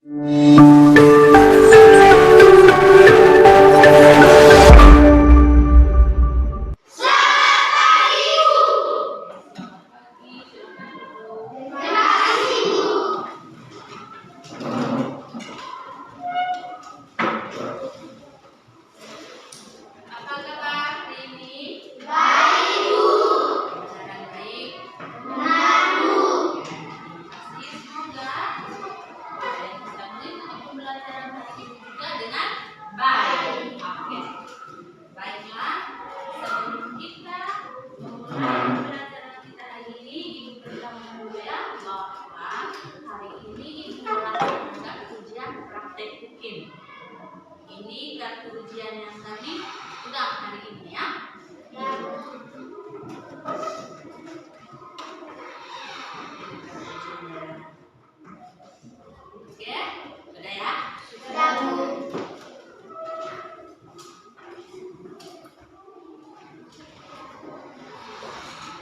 Apa kabar hari ini? Semoga kalian bisa mengikuti pembelajaran hari ini juga dengan baik. Oke. Baiklah, sebelum kita memulai pembelajaran kita hari ini, ibu beritahu dulu ya bahwa hari ini ibu akan kartu ujian praktek bikin. Ini kartu ujian yang tadi udah hari ini ya. Oke, sudah ya? Sudah, Bu.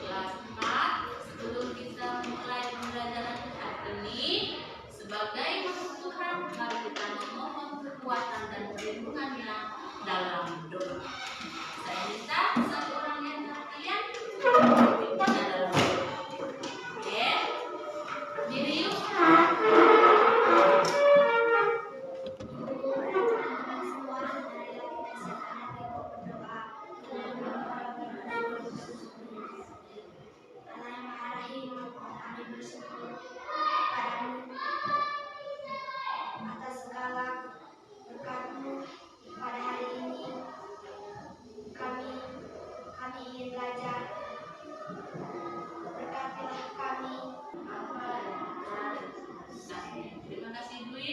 Kelas 4, sebelum kita mulai pembelajaran hari ini, sebagai makhluk Tuhan, mari kita memohon kekuatan dan perlindungannya dalam doa. Saya minta satu orang di antara kalian kita dalam doa. Oke, berdiri yuk. Atas segala berkat-Mu pada hari ini, kami ingin belajar. Berkatilah kami. Terima kasih Dwi.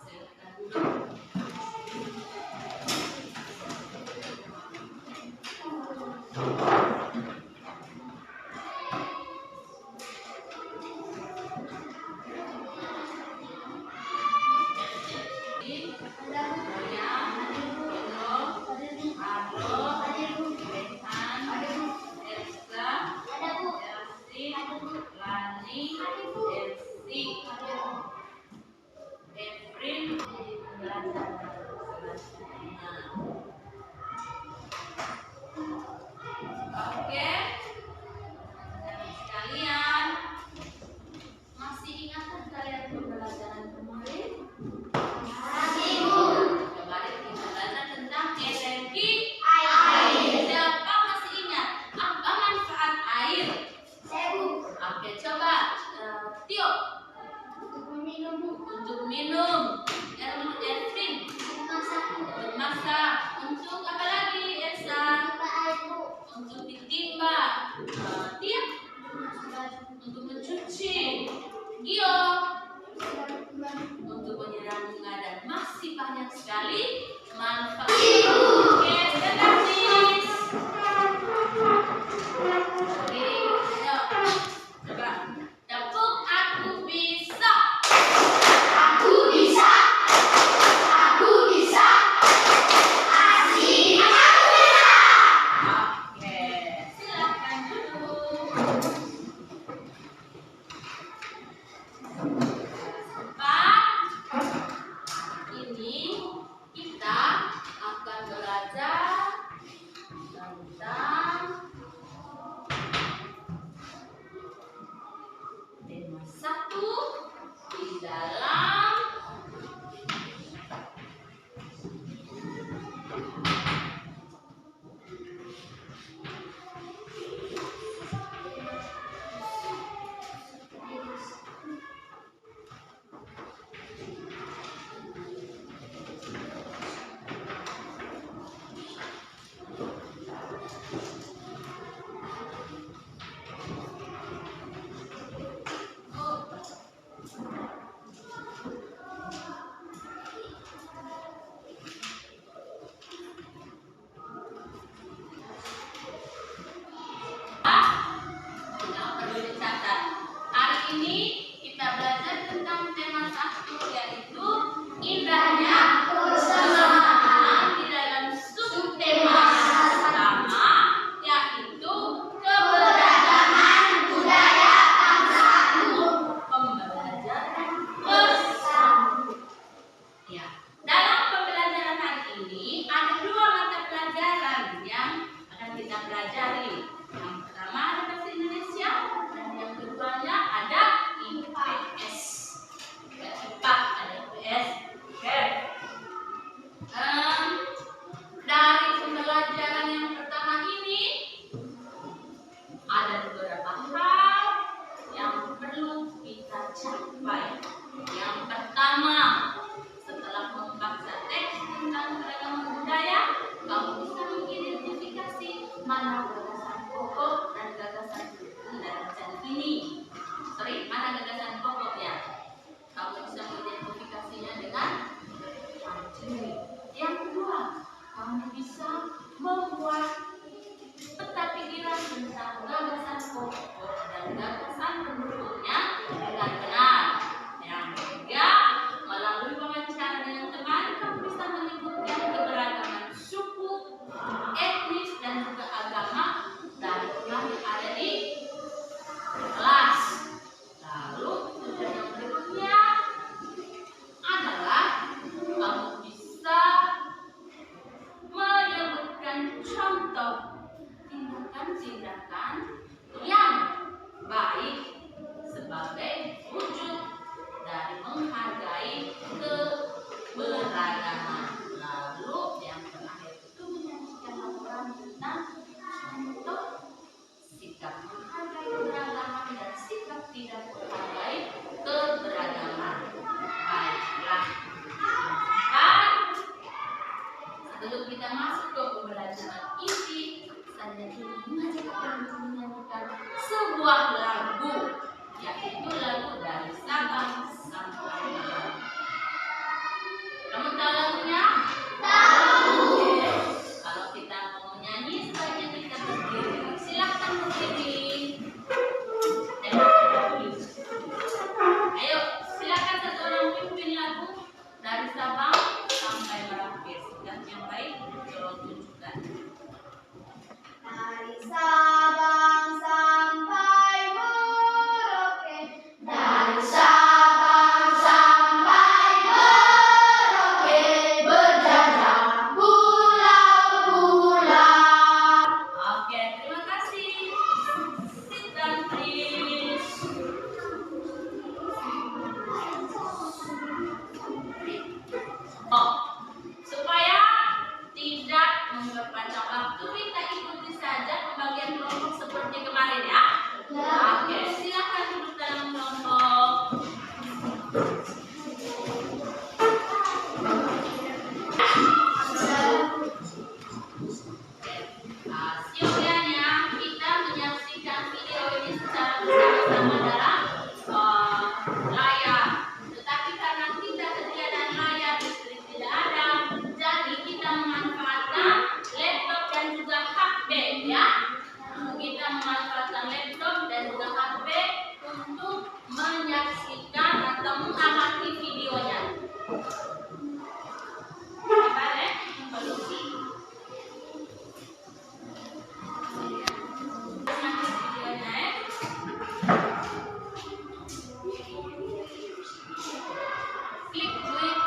Silakan duduk. Oke, sekalian, masih ingatkah kalian pembelajaran kemarin? Masih, Bu. Kemarin kita belajar tentang energi Air. Siapa masih ingat apa manfaat air? Saya, Bu. Oke, coba Tio. Untuk meminum, Bu. Untuk minum. Ervin. Untuk masak. Untuk apa lagi, Elsa? Air, Bu. Untuk ditimba. Tia. Untuk mencuci. Gio. Untuk menyiram bunga dan masih banyak sekali manfaat. Oke, sebentar please. Oke, ayo. Coba. Tepuk aku bisa. Aku bisa. Aku bisa. Asik. Aku bisa. Oke, silakan duduk. Pak, ini kita akan belajar silakan satu orang pimpin lagu dari Sabang sampai Merauke. Dan yang baik tolong tunjukkan. Dari Sabang sampai Merauke, dari Sabang sampai Merauke, berjajah pulau-pulau. Oke, terima kasih. Sit down, please. Oh, supaya tidak memperpanjang waktu, kita ikuti saja pembagian kelompok seperti kemarin ya. Oke, silakan duduk dalam kelompok. Siogianya kita menyaksikan video ini secara bersama-sama dalam layar. Tetapi karena kita ketiadaan layar, listrik tidak ada, jadi kita memanfaatkan laptop dan juga HP ya. Kita memanfaatkan laptop dan juga HP untuk menyaksikan atau mengamati videonya. Sabar ya, kondisi. Videonya ya. Klik duit.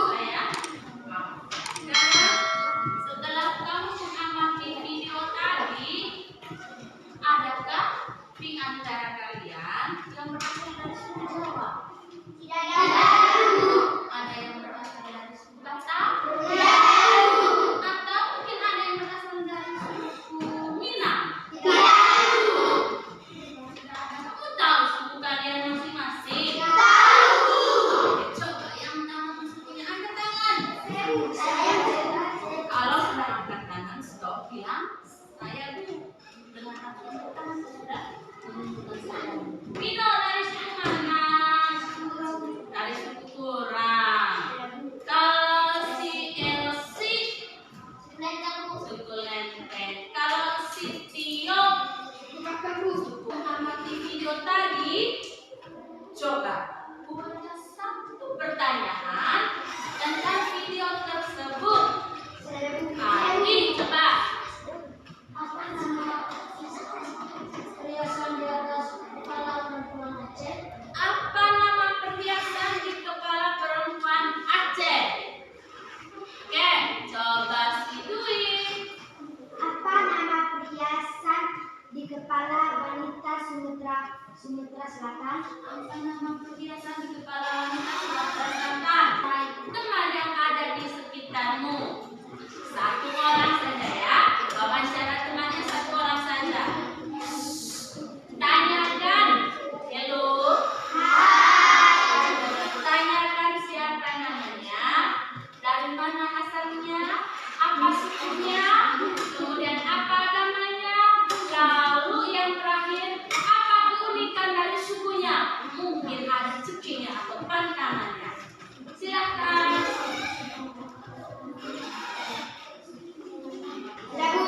Saya. Sekarang setelah kamu mengamati video tadi, adakah di antara kalian yang berasal dari suku Jawa? Tidak ada. Ada yang berasal dari suku Batak? Atau mungkin ada yang berasal dari suku Minang? Kamu tahu suku kalian masing-masing? Coba yang nama sukunya angkat tangan. Kalau sudah angkat tangan, stop, bilang saya Bu. Dengan angkat tangan sudah menunjukkan saya. Vino dari suku mana? Dari suku Kurang. Kalau si Elsie, suku Lenteng. Kalau si Tio, suku amati video tadi. Coba buatlah satu pertanyaan tentang video tersebut. Adi, coba. Apa nama perhiasan di atas kepala perempuan Aceh? Apa nama perhiasan di kepala perempuan Aceh? Oke, coba si Dwi. Apa nama perhiasan di kepala wanita Sumatera Selatan? Apa nama perhiasan di kepala wanita Sumatera Selatan? Teman yang ada di sekitarmu. Satu orang saja ya. Wawancara temannya satu orang saja. Tanyakan. Halo. Tanyakan siapa namanya, dari mana asalnya, apa sukunya, kemudian apa agamanya, lalu yang terakhir apa keunikan dari sukunya. Mungkin ada cekinya atau pantangannya. Silakan. Tidak, Bu.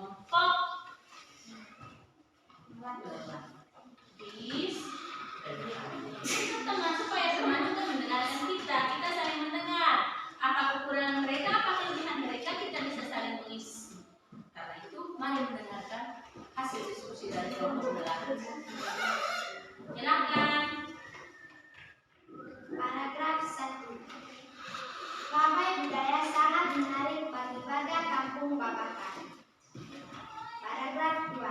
kelompok bis. Teman supaya teman juga mendengarkan kita saling mendengar. Apa kekurangan mereka, apa kelebihan mereka, kita bisa saling mengisi. Karena itu, mari mendengarkan hasil diskusi dari kelompok belajar. Silakan. Paragraf 1. Pawai budaya sangat menarik bagi warga kampung Babakan. Paragraf 2.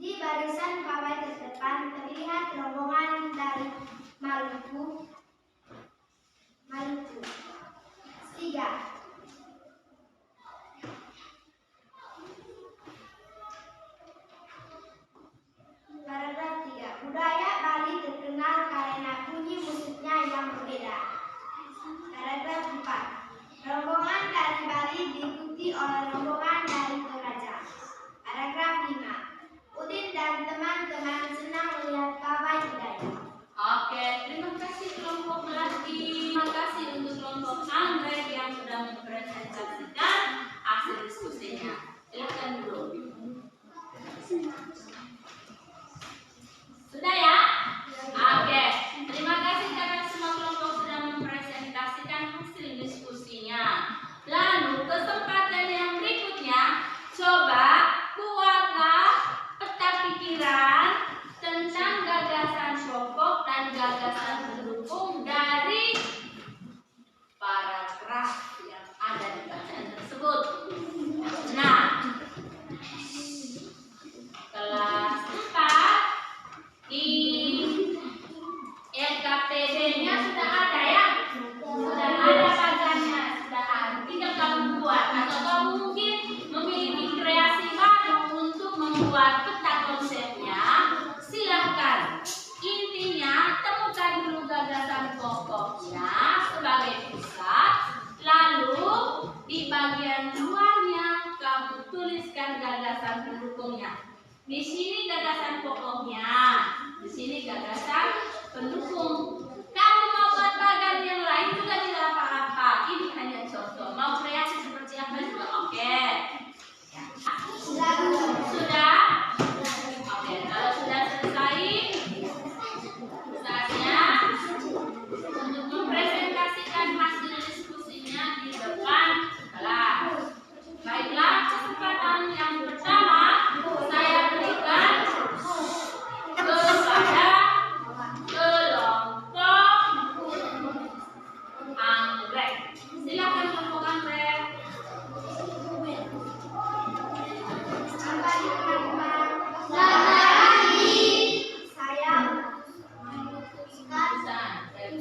Di barisan pawai terdepan terlihat rombongan dari Maluku. 3. Paragraf 3. Budaya Bali terkenal karena bunyi musiknya yang berbeda. Paragraf 4. Rombongan dari Bali diikuti oleh rombongan dari Toraja. Paragraf 5. Udin dan teman-teman senang melihat pawai budaya. Oke, terima kasih kelompok Melati. Terima kasih untuk kelompok Anggrek yang sudah mempresentasikan hasil diskusinya. Silakan dulu. Sudah ya? Oke, terima kasih karena semua kelompok sudah mempresentasikan hasil diskusinya. Lalu kesempatan yang berikutnya, coba buatlah peta pikiran tentang gagasan pokok dan gagasan pendukung dari paragraf yang ada di bacaan tersebut. Nah, kelas 4 di LKPD-nya sudah ada ya? Sudah ada bagannya, sudah ada. Tinggal kamu buat atau kamu mungkin memiliki kreasi baru untuk membuat peta konsepnya. Silahkan. Intinya temukan dulu gagasan pokoknya sebagai pusat, lalu di bagian luarnya kamu tuliskan gagasan pendukungnya. Di sini gagasan pokoknya, di sini gagasan pendukung. Kamu mau buat bagian yang lain juga tidak apa-apa. Ini hanya contoh. Mau kreasi seperti apa juga oke. Ya. Sudah? Oke, kalau sudah selesai, saatnya untuk mempresentasikan hasil diskusinya di depan kelas. Baiklah, kesempatan yang pertama saya berikan kepada kelompok Anggrek. Silakan kelompok Anggrek.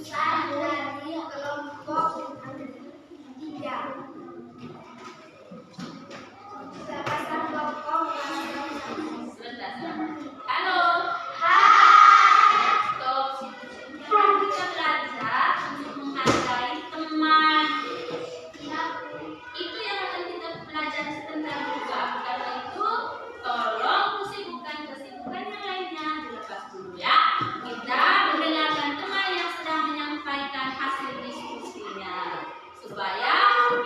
Saya memutuskan dari kelompok 3. Gagasan pokok Sebentar. Halo. Stop. Kita belajar untuk menghargai teman. Itu yang akan kita pelajari sebentar juga. Karena itu, tolong kesibukan yang lainnya dilepas dulu ya. Kita mendengarkan teman yang sedang menyampaikan hasil diskusinya, supaya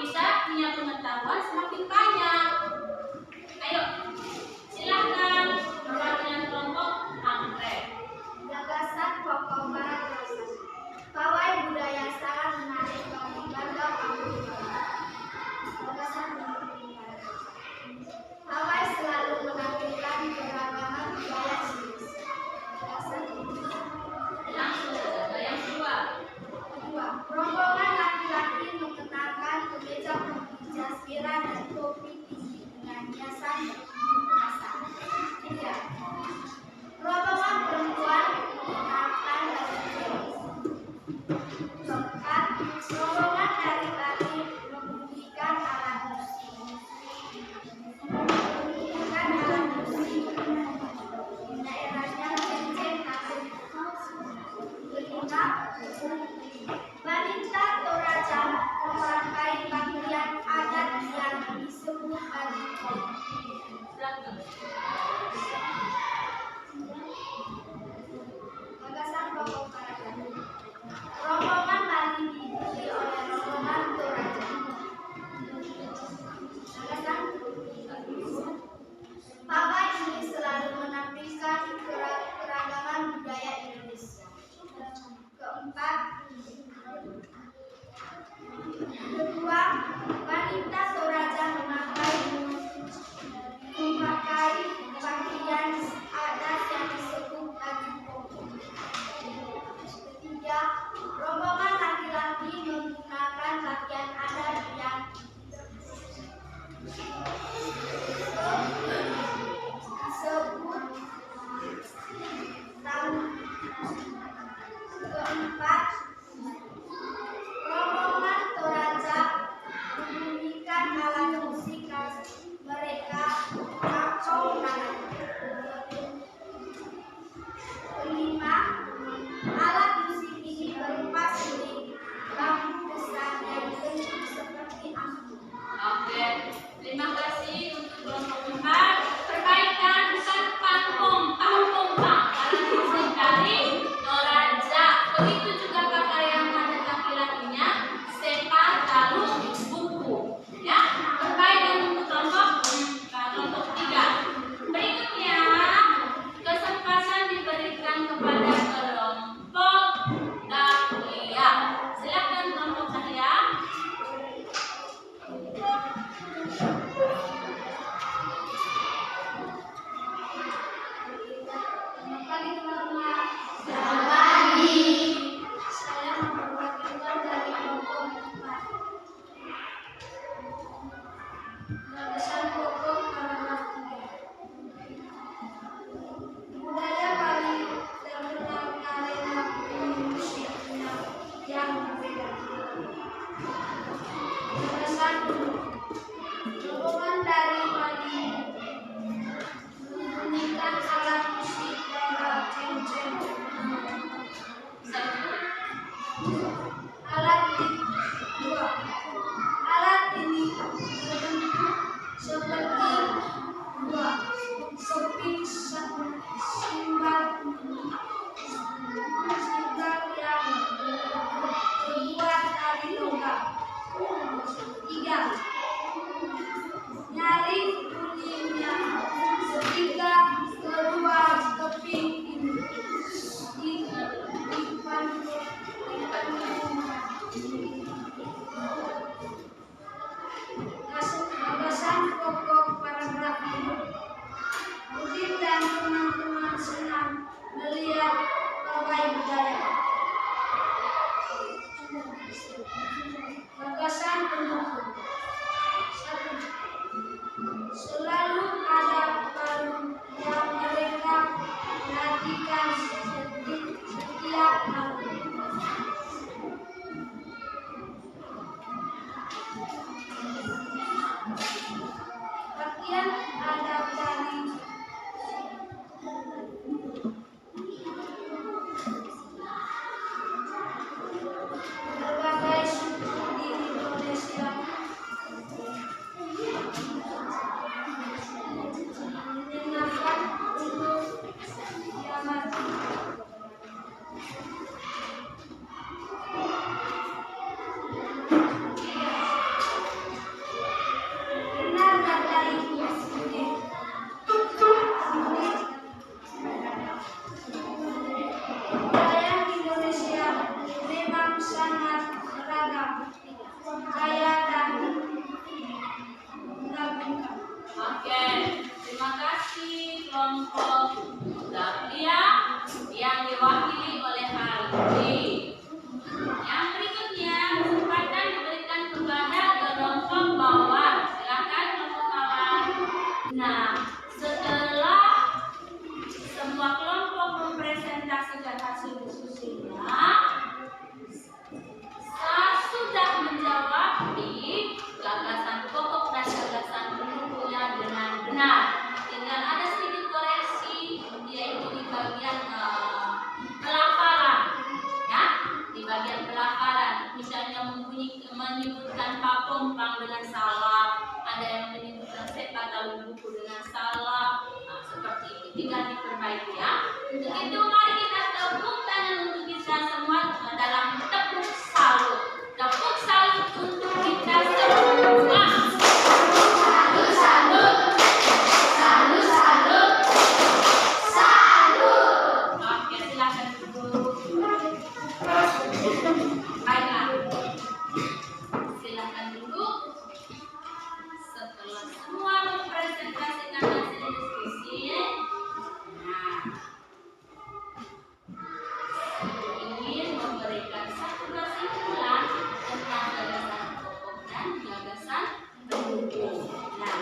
kita punya pengetahuan semakin banyak. Ayo, silakan perwakilan kelompok Anggrek. Gagasan pokok paragraf 1. Pawai budaya sangat menarik bagi warga kampung Babakan. Gagasan pendukung paragraf 1. Pawai selalu menampilkan keragaman budaya Indonesia. Gagasan pendukung. Langsung saja yang kedua. 2. Rombongan laki-laki mengenakan kemeja putih, jas merah dan topi tinggi dengan hiasan berhiasan. 3. Rombongan perempuan mengenakan baju jenis. 4. Rombongan dari Bali membunyikan alat musik. Daerahnya kenceng nasib. 5. Wanita Toraja memakai pakaian adat yang disebut baju. Silakan. Gagasan pokok paragraf. Rombongan Bali diikuti oleh rombongan Toraja. Papa ini selalu menampilkan keragaman budaya Indonesia. Keempat, kedua, wanita Toraja memakai pakaian adat yang disebut baju koko. Ketiga, rombongan laki-laki menggunakan pakaian adat yang disebut tahu. Keempat, rombongan Toraja membunyikan alat musik khas mereka, kapau naga. Kelima, alat musik ini berupa seling bambu besar yang bentuk seperti angklung. Oke, terima kasih untuk kelompok 4. Perbaikan bukan pangpong, karena musik dari Toraja. Begitu juga pakaian adat laki-lakinya, sepa, talung, buku. Ya, perbaikan untuk kelompok 3. Berikutnya, kesempatan diberikan kepada kelompok Dahlia. Silakan kelompok Dahlia. Selamat pagi teman-teman. Selamat pagi. Saya mewakilkan dari kelompok 4. Gagasan pokok paragraf 3. Budaya Bali terkenal karena musiknya yang berbeda. Gagasan rombongan dari Bali membunyikan alat musik daerah kenceng. Alat ini berbentuk seperti buah keping simbal yang terbuat dari logam. 3. Nyaring bunyinya ketika kedua keping ini dipandu. Gagasan pokok paragraf ini. Udin dan teman-teman senang melihat pawai budaya. Gagasan pendukung. 1. Selalu ada palu yang mereka perhatikan setiap hari. Pakaian adat dari berbagai suku di Indonesia menyenangkan untuk diamati. Benar kata Ibu Siti. Budaya Indonesia memang sangat beragam, kaya dan mengagumkan. Oke, terima kasih kelompok Dahlia yang diwakili oleh Hardi. Yang berikutnya, kesempatan diberikan kepada kelompok Mawar. Silakan kelompok Mawar. Nah, setelah semua kelompok mempresentasikan hasil diskusinya, saya sudah menjawab di gagasan pokok dan gagasan pendukungnya dengan benar. Tinggal ada sedikit koreksi, yaitu di bagian pelafalan, ya, di bagian pelafalan. Misalnya menyebutkan papompang dengan salah, ada yang menyebutkan sepa talung buku dengan salah. Nah, seperti itu tinggal diperbaiki, ya. Untuk itu mari kita tepuk tangan untuk kita semua dalam tepuk salut. Tepuk salut untuk kita semua. Setelah semua mempresentasikan hasil diskusi, nah, ingin memberikan satu kesimpulan tentang gagasan pokok dan gagasan pendukung. Nah,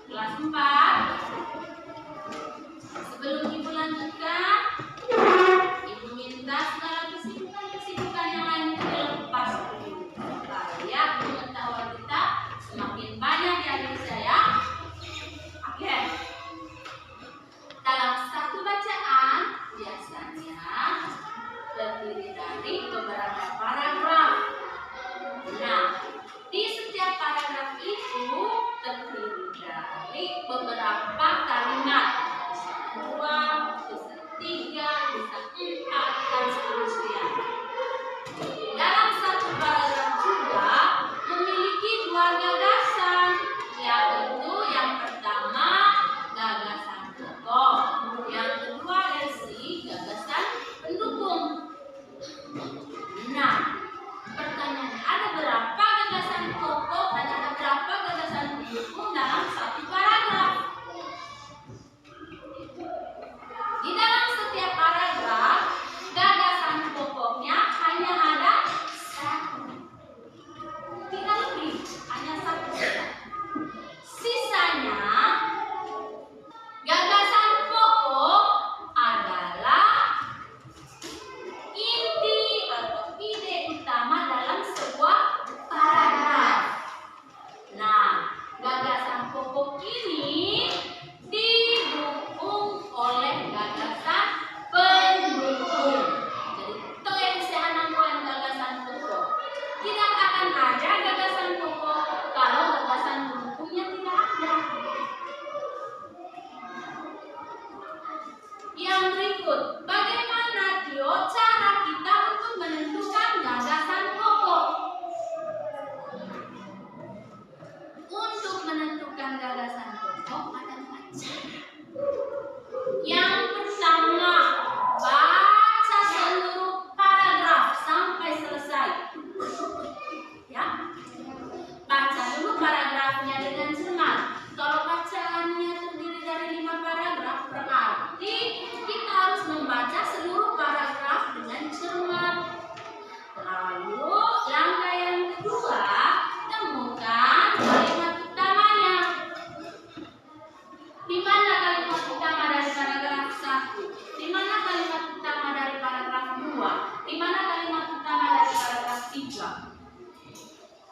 kelas 4. Sebelum Ibu lanjutkan, Ibu minta segala kesibukan yang lain itu dilepas dulu supaya pengetahuan kita semakin banyak ya bisa ya. Oke. Dalam satu bacaan biasanya terdiri dari beberapa paragraf. Nah, di setiap paragraf itu terdiri dari beberapa kalimat. Bisa 2, bisa 3, bisa 4, dan seterusnya. Dalam satu paragraf juga memiliki 2 gagasan, yaitu yang pertama gagasan pokok, yang kedua adalah gagasan pendukung. Nah, pertanyaannya ada berapa gagasan pokok dan ada berapa gagasan pendukung dalam satu paragraf? Di dalam setiap paragraf, gagasan pokoknya hanya ada 1. Tidak lebih, hanya 1 saja. Sisanya, gagasan pokok adalah inti atau ide utama dalam sebuah paragraf. Nah, gagasan pokok ini didukung oleh gagasan pendukung. Jadi itu yang saya namakan gagasan pokok. Tidak akan ada gagasan pokok kalau gagasan pendukungnya tidak ada. Yang berikut, bagaimana Tio cara kita untuk menentukan gagasan pokok? Untuk menentukan gagasan pokok ada 4 cara. Yang pertama, baca seluruh paragraf sampai selesai. Ya, baca dulu paragrafnya dengan cermat. Kalau bacaannya terdiri dari 5 paragraf, berarti kita harus membaca seluruh paragraf dengan cermat. Lalu langkah yang kedua, temukan kalimat utamanya. Di mana kalimat utama dari paragraf 1? Di mana kalimat utama dari paragraf 2? Di mana kalimat utama dari paragraf 3?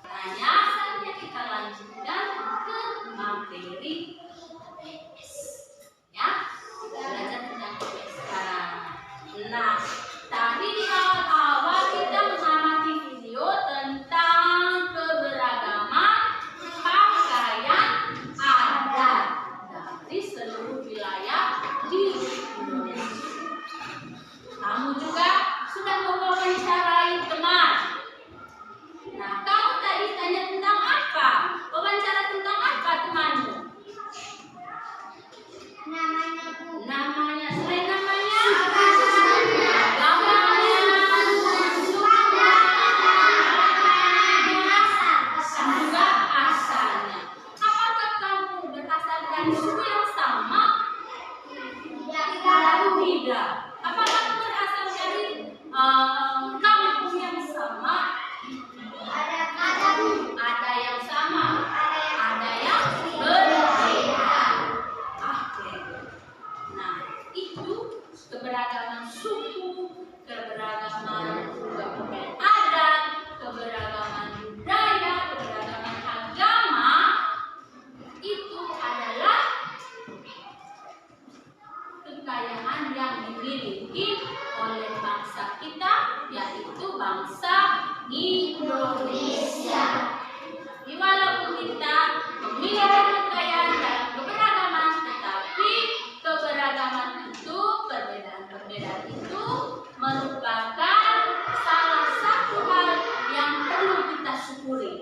Tanya saja kita lanjutkan ke materi PS. Ya, kita belajar tentang PS sekarang. Nah, tadi di awal-awal kita mengamati video tentang keberagaman pakaian adat dari seluruh wilayah di Indonesia. Kamu juga sudah mewawancarai teman. Nah, kamu tadi tanya tentang apa? Wawancara tentang apa temanmu? Namanya Bu. Namanya, selain namanya? Dan juga asalnya. Apakah kamu berasal dari suku yang sama? Tidak. Apakah kamu berasal dari kampung yang sama? Ada yang sama, ada yang berbeda. Oke. Nah, itu keberagaman suku, keberagaman pakaian adat, keberagaman budaya, keberagaman agama. Itu adalah kekayaan yang dimiliki oleh bangsa kita, yaitu bangsa Indonesia. Walaupun kita memiliki kekayaan dan keberagaman, tetapi keberagaman itu, perbedaan-perbedaan itu merupakan salah satu hal yang perlu kita syukuri.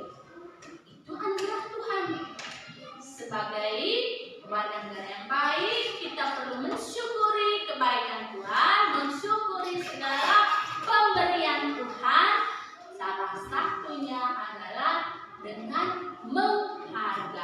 Itu anugerah Tuhan. Sebagai warga negara yang baik, kita perlu mensyukuri kebaikan Tuhan, mensyukuri segala pemberian Tuhan. Salah satunya adalah dengan menghargai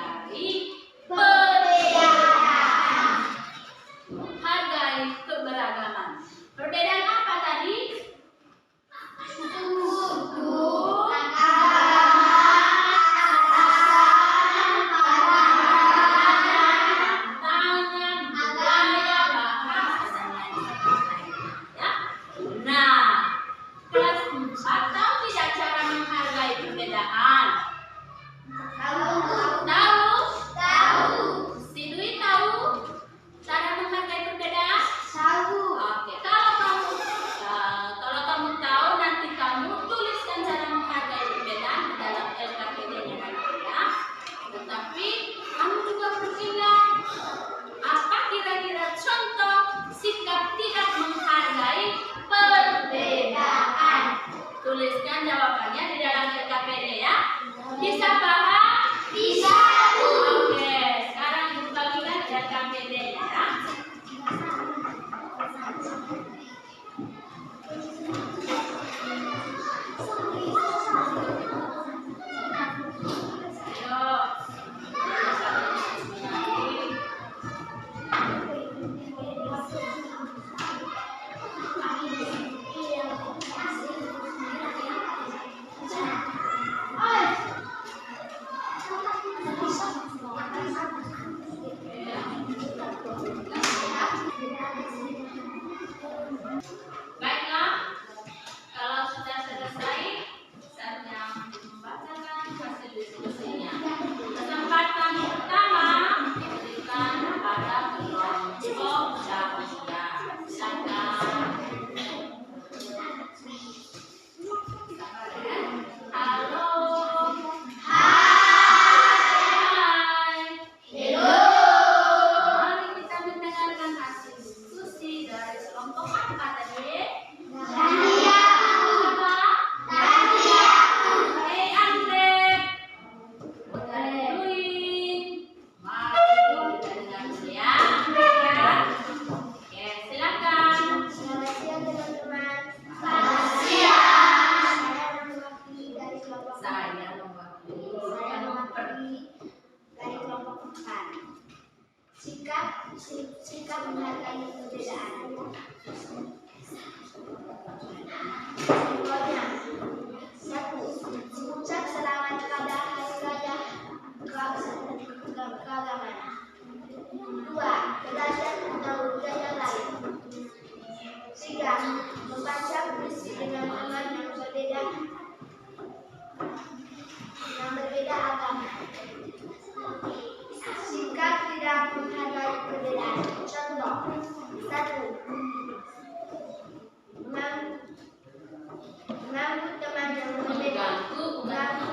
Baiklah, kalau sudah selesai, saatnya membacakan hasil diskusinya. Kesempatan pertama diberikan pada kelompok Jawia. Silakan. Halo. Hai. Mari kita mendengarkan hasil diskusi dari kelompok apa tadi? Apa? Hei Andre. Luin. Mari kita dengar dulu ya. Ya. Oke, silakan. Selamat siang teman-teman. Selamat siang. Saya mewakili dari kelompok Saya mewakili. Saya mewakili dari kelompok 4. Sikap menghargai perbedaan. Contohnya, 1. Mengucap selamat pada hari raya keagamaan. 2. Belajar tentang budaya lain. 3. Membaca puisi dengan teman yang berbeda agama. Sikap tidak menghargai perbedaan. Contoh: 1. Mengganggu teman yang berbeda. Mengganggu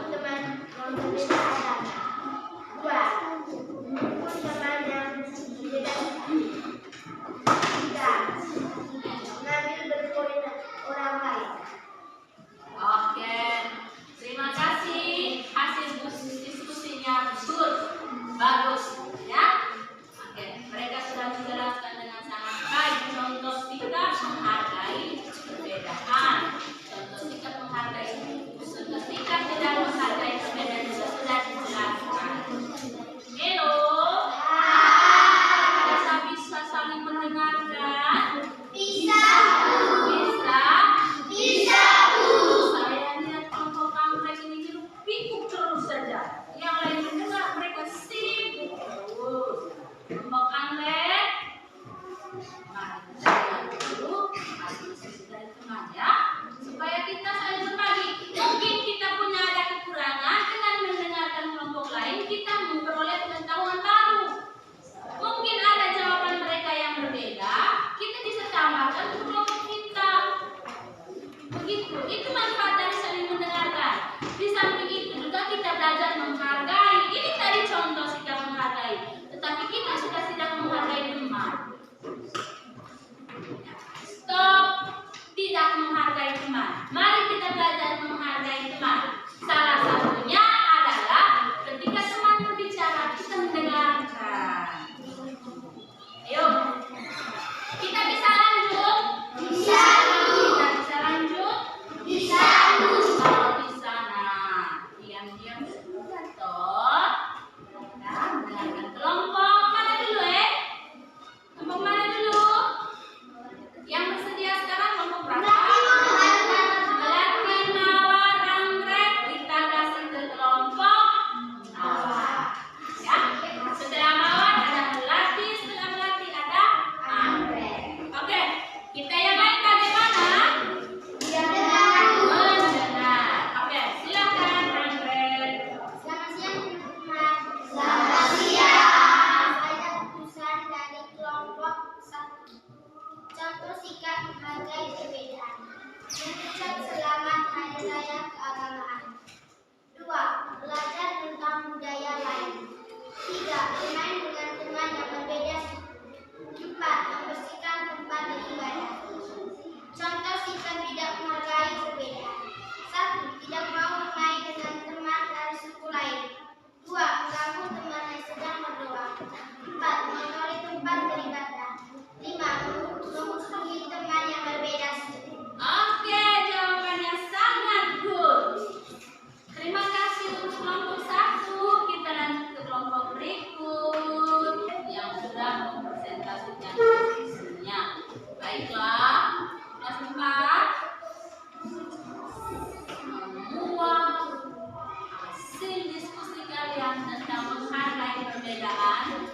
perbedaan?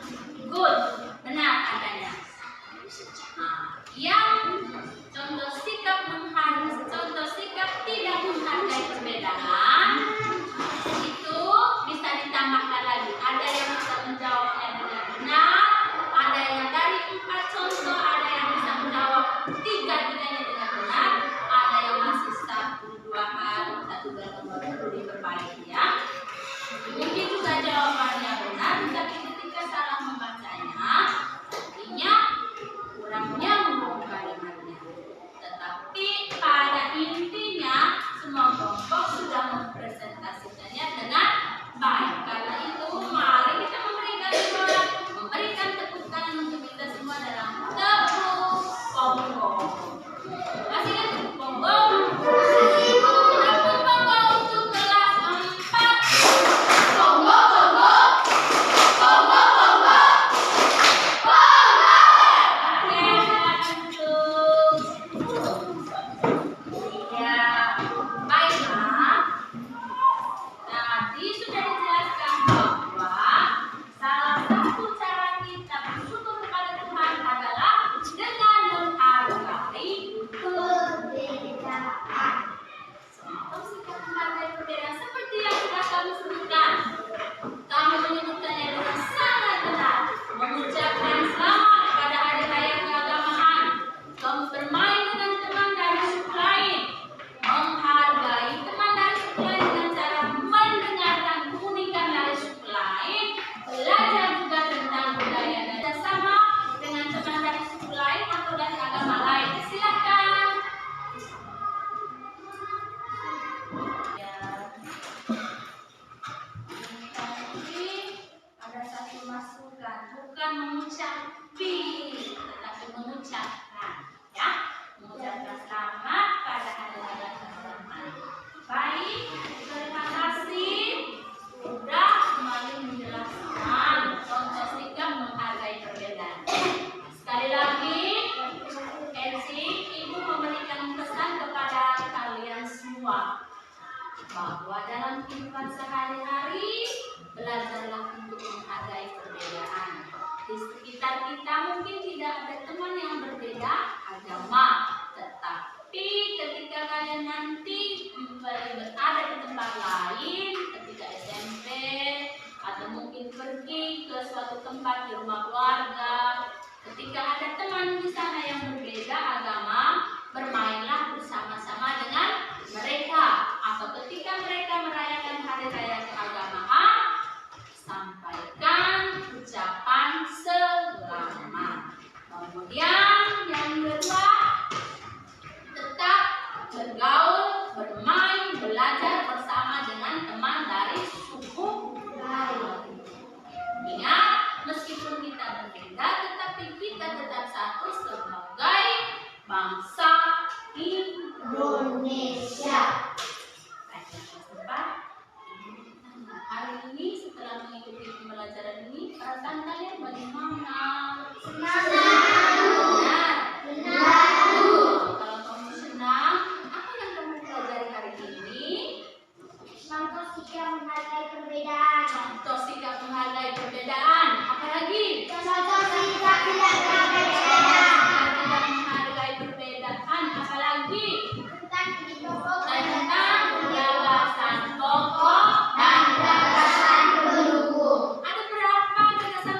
Good, benar adanya. Nah, yang contoh sikap tidak menghargai perbedaan itu bisa ditambahkan lagi. Ada yang bisa menjawabnya dengan benar, ada yang dari 4 contoh, ada yang bisa menjawab 3-tiganya dengan benar, ada yang masih 1-2 hal, 1-2 nomor perlu diperbaiki ya. Mungkin juga jawabannya benar, tapi ketika salah membacanya, artinya kurang nyambung kalimatnya. Tetapi pada intinya semua kelompok sudah mempresentasikannya dengan baik. Karena itu mari kita memberikan tepuk tangan untuk kita semua dalam tepuk ponggo. Masih kan tepuk ponggo? Tepuk ponggo untuk kelas 4. Ponggo, ponggo. Ponggo, ponggo. Ponggo. Oke, lanjut. Ya, baiklah. Tadi sudah dijelaskan bahwa salah satu cara kita bersyukur kepada Tuhan adalah dengan menghargai perbedaan. Contoh sikap menghargai perbedaan seperti yang sudah kami sebutkan. Kami menyebutkannya dengan sangat benar. Mengucapkan selamat pada hari raya keagamaan. Kamu bermain dengan teman dari suku lain. Menghargai teman dari suku lain dengan cara mendengarkan keunikan dari suku lain. Belajar juga tentang budaya dan sama dengan teman dari suku lain atau dari agama lain. Silakan. Ya. Tadi ada satu masukan, bukan mengucapi, tetapi mengucapkan, ya, mengucapkan selamat pada hari raya keagamaan. Baik, terima kasih sudah kembali menjelaskan contoh sikap menghargai perbedaan. Sekali lagi, Elsie, Ibu memberikan pesan kepada kalian semua bahwa dalam kehidupan sehari-hari belajarlah untuk menghargai perbedaan. Di sekitar kita mungkin tidak ada teman yang berbeda agama, tetapi ketika kalian nanti berada di tempat lain, ketika SMP atau mungkin pergi ke suatu tempat di rumah keluarga, ketika ada teman di sana yang berbeda agama, bermainlah bersama-sama dengan mereka. Atau ketika mereka merayakan hari raya keagamaan, sampaikan ucapan selamat. Kemudian yang kedua, tetap bergaul, bermain, belajar bersama dengan teman dari suku lain. Ingat, meskipun kita berbeda, tetapi kita tetap satu sebagai bangsa Indonesia. Hari ini setelah mengikuti pembelajaran ini, perasaan kalian bagaimana? Senang. Kalau kamu senang, apa yang kamu pelajari hari ini? Contoh sikap menghargai perbedaan. Contoh sikap menghargai perbedaan. Apa lagi? Contoh sikap tidak menghargai perbedaan. Tidak menghargai perbedaan. Apa lagi? Tentang ide pokok dan Tentang gagasan pokok dan gagasan pendukung. ada berapa gagasan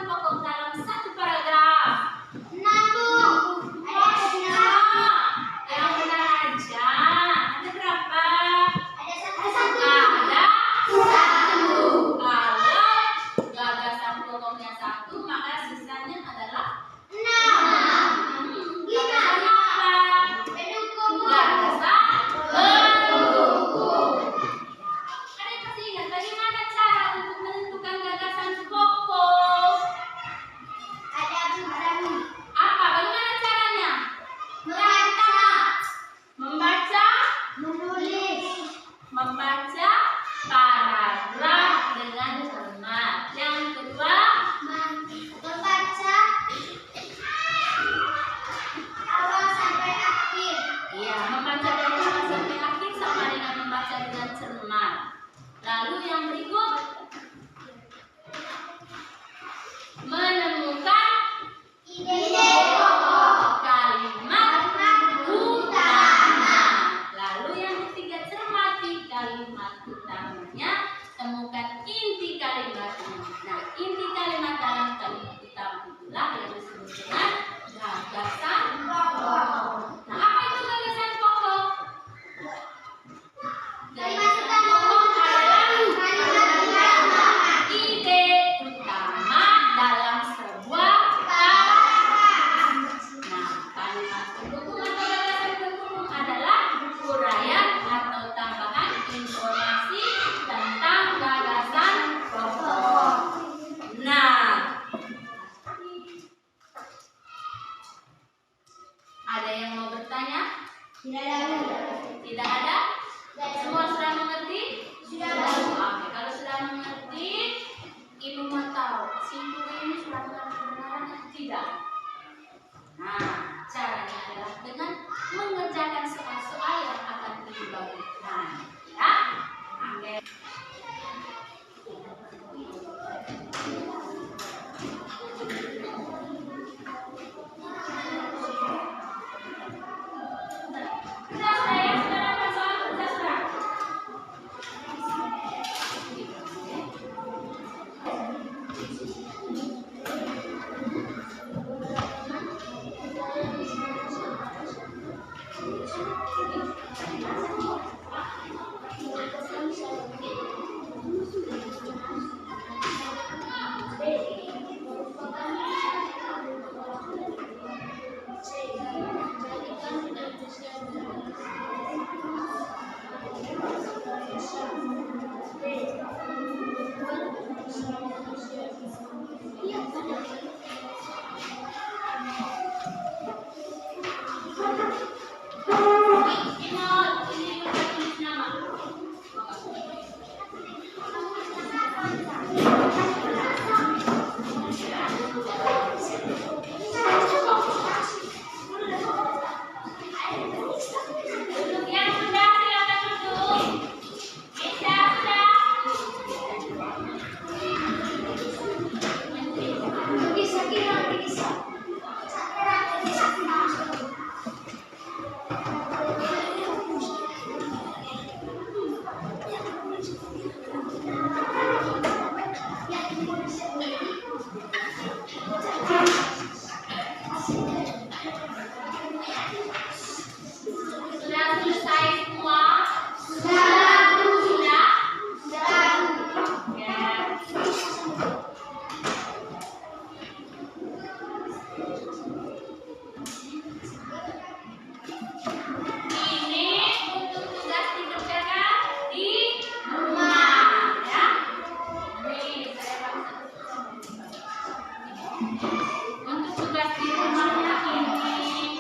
Untuk tugas di rumahnya ini,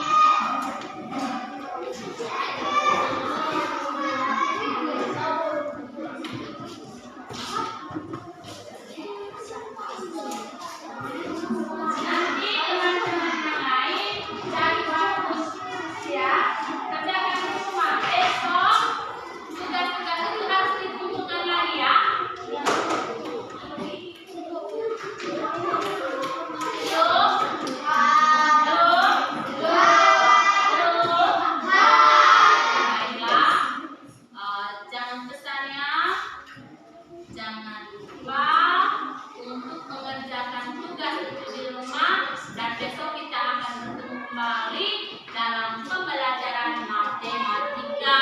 nanti teman-teman yang lain cari waktu ya, kerjakan di rumah. Besok tugas-tugas itu harus dikumpulkan lagi ya. Jangan pesannya, jangan lupa untuk mengerjakan tugas itu di rumah, dan besok kita akan bertemu kembali dalam pembelajaran matematika.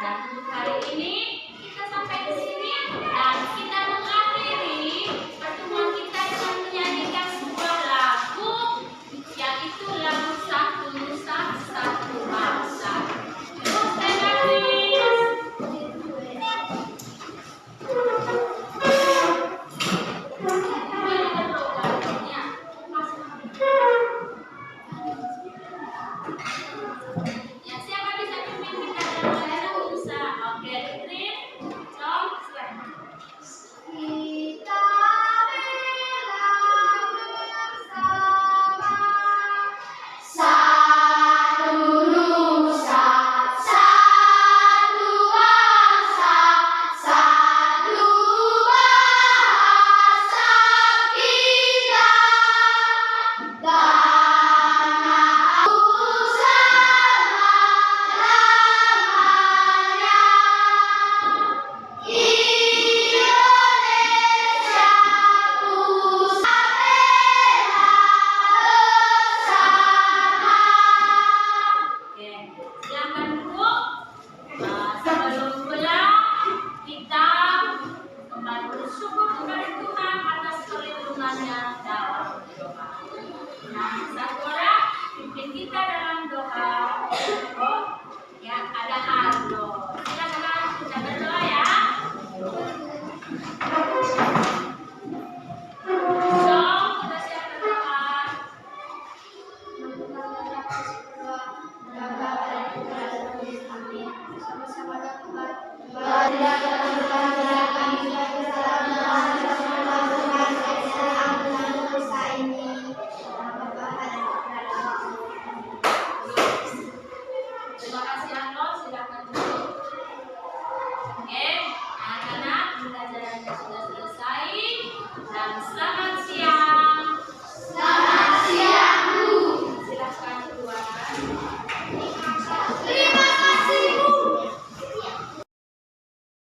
Dan untuk hari ini kita sampai di sini dan kita mengakhiri pertemuan kita dengan menyanyikan sebuah lagu, yaitu lagu Satu Nusa Satu Bangsa. Yuk, stand up, please. Ya, siapa bisa pimpin kita dalam bahasa Nusa? Oke, Putri, Tom, silakan. Kita bela bersama, satu nusa, satu bangsa, satu bahasa kita. Tanah selama-lamanya, Indonesia pusaka bersama. Oke, silakan dulu. Sebelum pulang, kita kembali bersyukur kepada Tuhan atas perlindungannya dalam doa. Nah, satu orang pimpin kita dalam doa.